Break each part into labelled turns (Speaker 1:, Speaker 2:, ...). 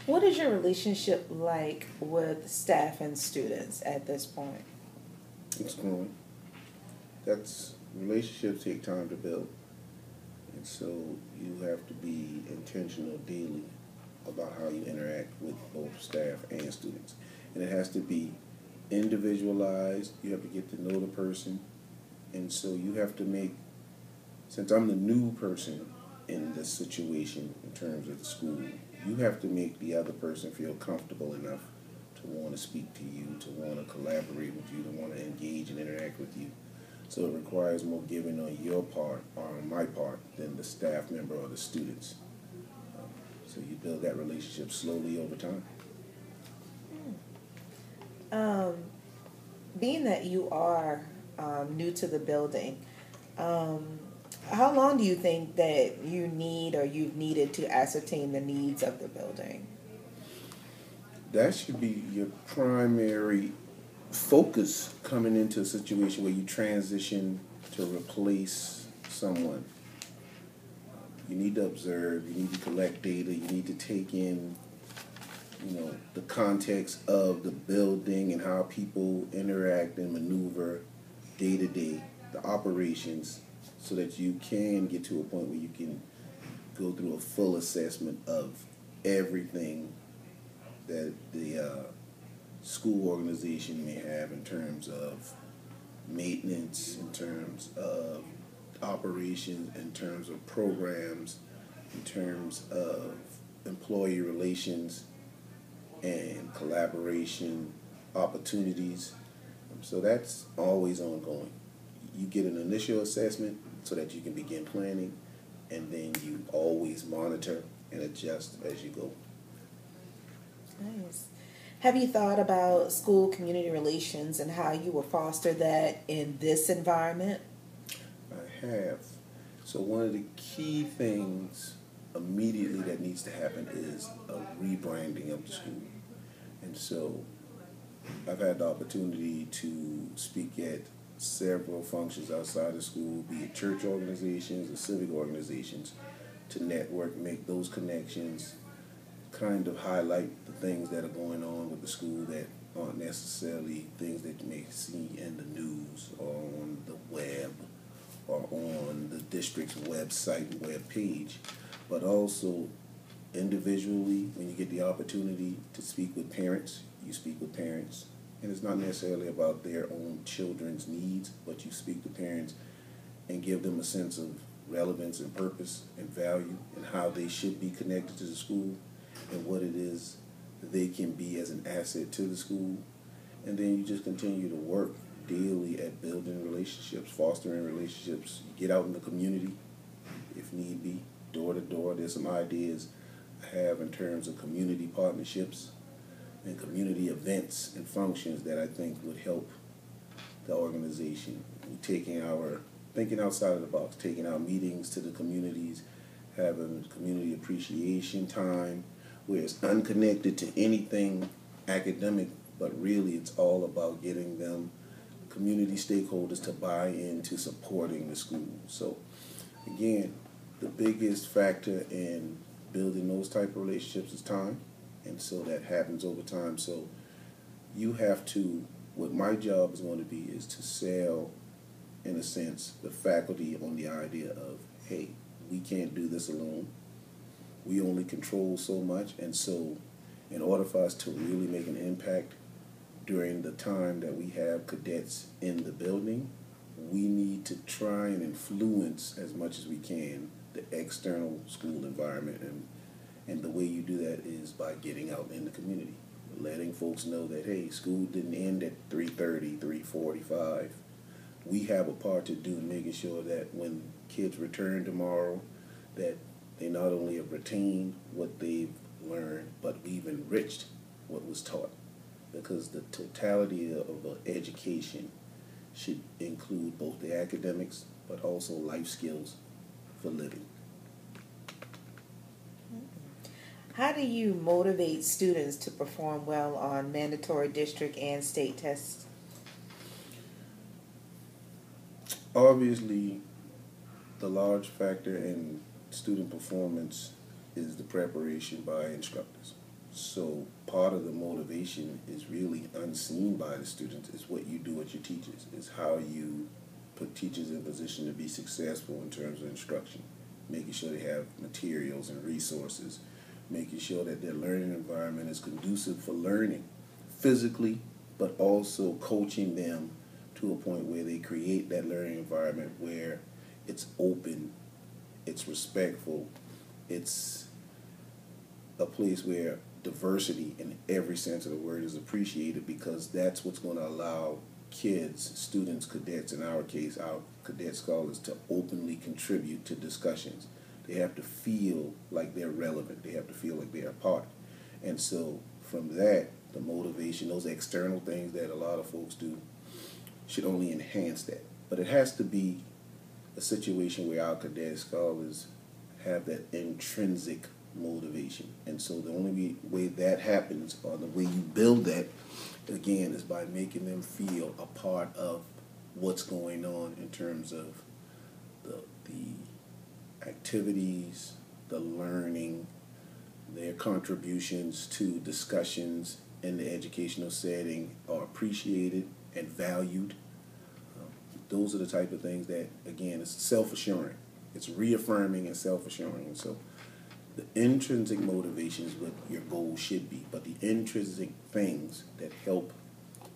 Speaker 1: What is your relationship like with staff and students at this point?
Speaker 2: It's growing. That's relationships take time to build, and so you have to be intentional daily about how you interact with both staff and students, and it has to be individualized. You have to get to know the person, and so you have to make. Since I'm the new person in this situation in terms of the school, you have to make the other person feel comfortable enough to want to speak to you, to want to collaborate with you, to want to engage and interact with you. So it requires more giving on your part or on my part than the staff member or the students. So you build that relationship slowly over time.
Speaker 1: Um, Being that you are new to the building, how long do you think that you need or you've needed to ascertain the needs of the building?
Speaker 2: That should be your primary focus coming into a situation where you transition to replace someone. You need to observe, you need to collect data, you need to take in, the context of the building and how people interact and maneuver day to day, the operations, so that you can get to a point where you can go through a full assessment of everything that the school organization may have in terms of maintenance, in terms of operations, in terms of programs, in terms of employee relations and collaboration opportunities. So that's always ongoing. You get an initial assessment so that you can begin planning, and then you always monitor and adjust as you go.
Speaker 1: Nice. Have you thought about school community relations and how you will foster that in this environment?
Speaker 2: I have. So one of the key things immediately that needs to happen is a rebranding of the school. And so I've had the opportunity to speak at several functions outside of school, be it church organizations or civic organizations, to network, make those connections, kind of highlight the things that are going on with the school that aren't necessarily things that you may see in the news or on the web or on the district's website, web page, but also individually, when you get the opportunity to speak with parents, you speak with parents. And it's not necessarily about their own children's needs, but you speak to parents and give them a sense of relevance and purpose and value and how they should be connected to the school and what it is that they can be as an asset to the school. And then you just continue to work daily at building relationships, fostering relationships. You get out in the community if need be, door to door. There's some ideas I have in terms of community partnerships and community events and functions that I think would help the organization. Thinking outside of the box, taking our meetings to the communities, having community appreciation time, where it's unconnected to anything academic, but really it's all about getting them, community stakeholders, to buy into supporting the school. So again, the biggest factor in building those type of relationships is time, and so that happens over time. So you have to, what my job is going to be is to sell, in a sense, the faculty on the idea of, hey, we can't do this alone. We only control so much, and so in order for us to really make an impact during the time that we have cadets in the building, we need to try and influence as much as we can the external school environment, and the way you do that is by getting out in the community, letting folks know that, hey, school didn't end at 3:30, 3:45. We have a part to do in making sure that when kids return tomorrow, that they not only have retained what they've learned, but we've enriched what was taught. Because the totality of education should include both the academics, but also life skills for living.
Speaker 1: How do you motivate students to perform well on mandatory district and state tests?
Speaker 2: Obviously, the large factor in student performance is the preparation by instructors. So part of the motivation is really unseen by the students, is what you do with your teachers, is how you put teachers in position to be successful in terms of instruction, making sure they have materials and resources, making sure that their learning environment is conducive for learning physically, but also coaching them to a point where they create that learning environment where it's open, it's respectful, it's a place where diversity in every sense of the word is appreciated, because that's what's going to allow kids, students, cadets, in our case, our cadet scholars, to openly contribute to discussions. They have to feel like they're relevant. They have to feel like they're a part. And so from that, the motivation, those external things that a lot of folks do, should only enhance that. But it has to be a situation where our cadet scholars have that intrinsic motivation. And so the only way that happens, or the way you build that, again, is by making them feel a part of what's going on in terms of the activities, the learning, their contributions to discussions in the educational setting are appreciated and valued. Those are the type of things that, again, it's self-assuring. It's reaffirming and self-assuring. And so the intrinsic motivation is what your goal should be, but the intrinsic things that help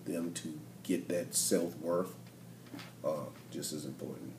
Speaker 2: them to get that self-worth are just as important.